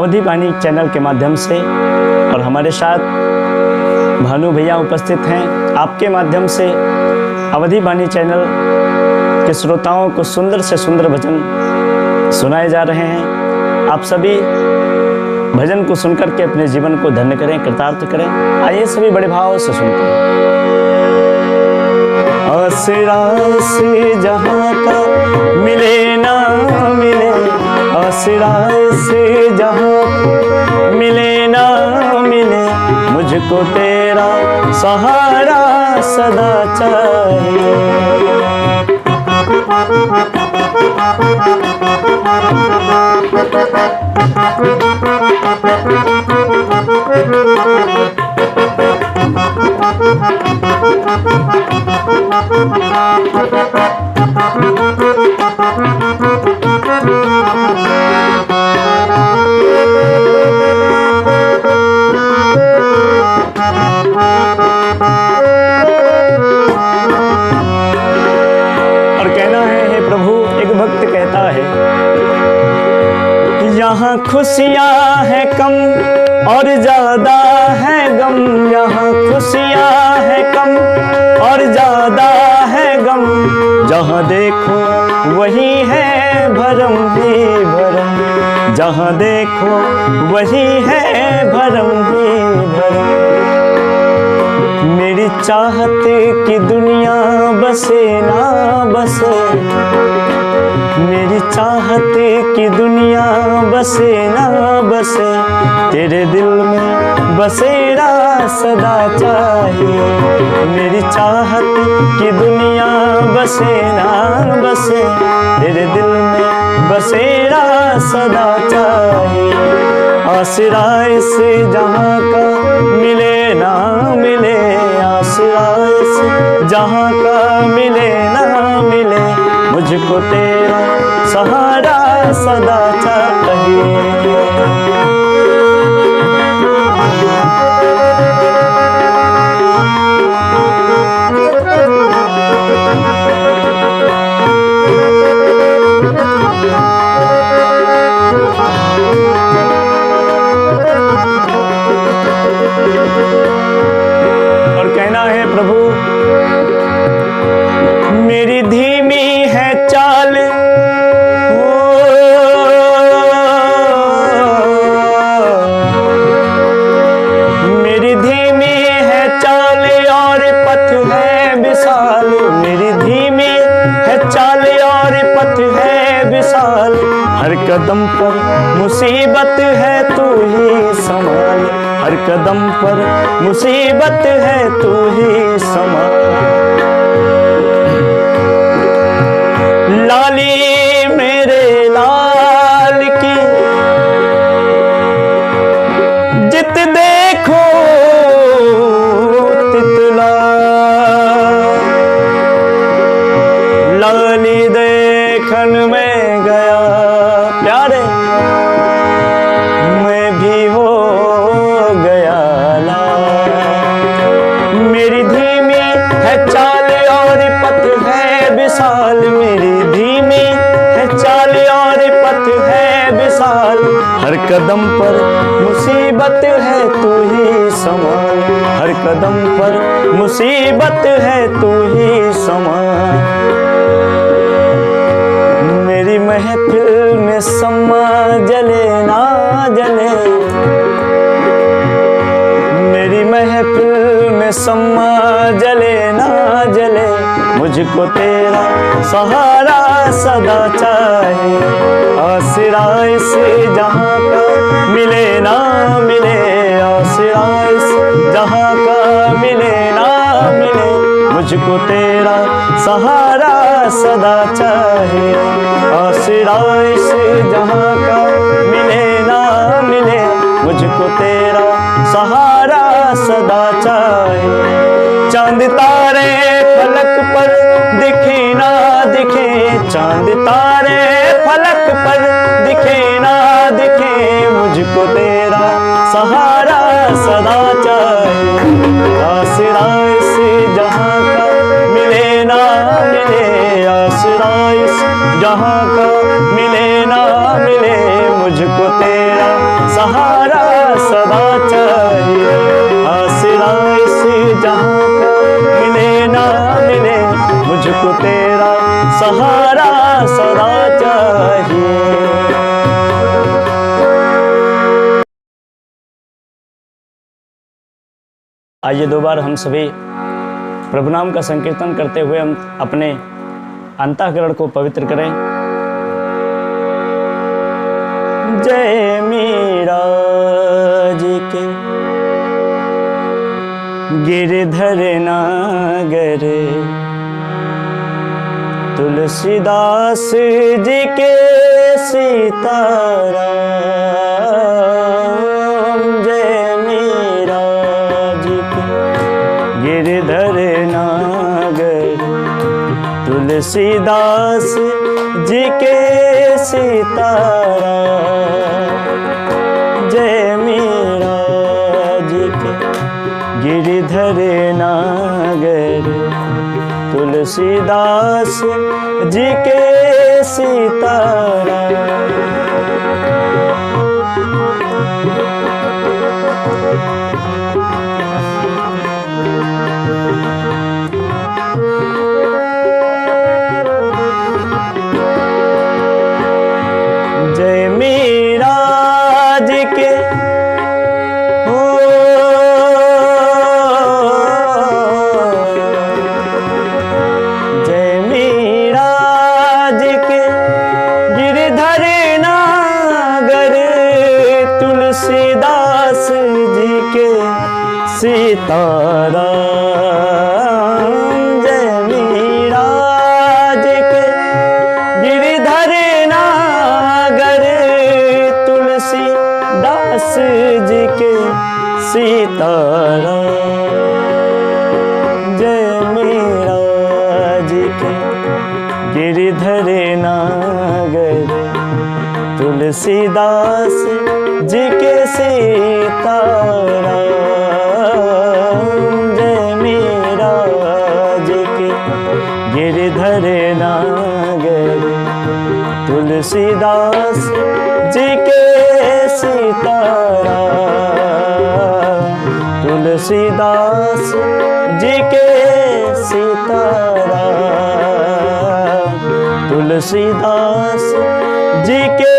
अवधि वाणी चैनल के माध्यम से, और हमारे साथ भानु भैया उपस्थित हैं। आपके माध्यम से अवधि वाणी चैनल के श्रोताओं को सुंदर से सुंदर भजन सुनाए जा रहे हैं। आप सभी भजन को सुनकर के अपने जीवन को धन्य करें, कृतार्थ करें। आइए सभी बड़े भाव से सुनते हैं। आसरा से जहाँ का मिले ना मिले, आसरा से जहाँ मिले ना मिले, मुझको तेरा सहारा सदा चाहिए। और कहना है, हे प्रभु, एक भक्त कहता है, यहाँ खुशियाँ हैं कम और ज्यादा है गम, यहाँ खुशियाँ हैं कम और ज्यादा है गम, जहाँ देखो वही है भरम ही भरम, जहाँ देखो वही है भरम ही भरम। मेरी चाहत की दुनिया बसे ना बसे, मेरी चाहत की दुनिया बसे ना बसे, तेरे दिल में बसेरा सदा चाहिए। मेरी चाहत की दुनिया बसे ना बसे, तेरे दिल में बसेरा सदा चाहिए। आसरा से जहाँ का मिले ना मिले, आसरा से जहाँ का मिले ना मिले, मुझको तेरा सहारा सदा चाहिए। और कहना है, प्रभु मेरी धीमी है चाल, मेरी धीमी है चाल और पथ है विशाल, मेरी धीमी है चाल और पथ है विशाल, हर कदम पर मुसीबत है तू ही संभाल, हर कदम पर मुसीबत है तू ही संभाल। लाली मेरे लाल की जित देखो तितला, लाली देखन में गया प्यारे, मैं भी हो गया लाल। मेरी धीमी है चाल और पथ है विशाल, मेरी धीमी है चाल और पथ है विशाल, हर कदम पर मुसीबत है तू ही संभाल, हर कदम पर मुसीबत है तू ही संभाल। मेरी महफिल में सम्मा जले ना जले, मेरी महफिल में सम्मा जले ना जले, मुझको तेरा सहारा सदा चाहिए। आसरा से जहाँ का मिले ना मिले, आसरा से जहाँ का मिले ना मिले, मुझको तेरा सहारा सदा चाहिए। आसरा से जहाँ का मिले ना मिले, मुझको तेरा सहारा सदा चाहिए। चांद तारे फलक पर दिखे ना दिखे, चांद तारे फलक पर दिखे ना दिखे, मुझको तेरा सहारा सदा चाहिए। आसरा से जहाँ का मिले ना मिले, आसरा से जहाँ का मिले ना मिले, मुझको तेरा मुझको तेरा सहारा सदा चाहिए। आइए दो बार हम सभी प्रभु नाम का संकीर्तन करते हुए हम अपने अंतःकरण को पवित्र करें। जय मीरा जी के गिरधर नागर, तुलसीदास जी के सीताराम। जय मीरा जी के गिरधर नागर, तुलसीदास जी के सीताराम। जय मीरा जी के गिरधर नागर, तुलसीदास जी के सीताराम। जय मीरा जी के जय मीरा जी के गिरधर नागर, तुलसीदास जी के सीताराम। जय मीरा जी के गिरधर नागर, तुलसीदास जी के सीताराम। जय मीरा जी के गिरधर नागर, तुलसीदास जी के सीताराम। जय मीरा जी के गिरधर नागर, तुलसीदास जी के सीताराम। तुलसीदास जी के सीताराम। तुलसीदास जी के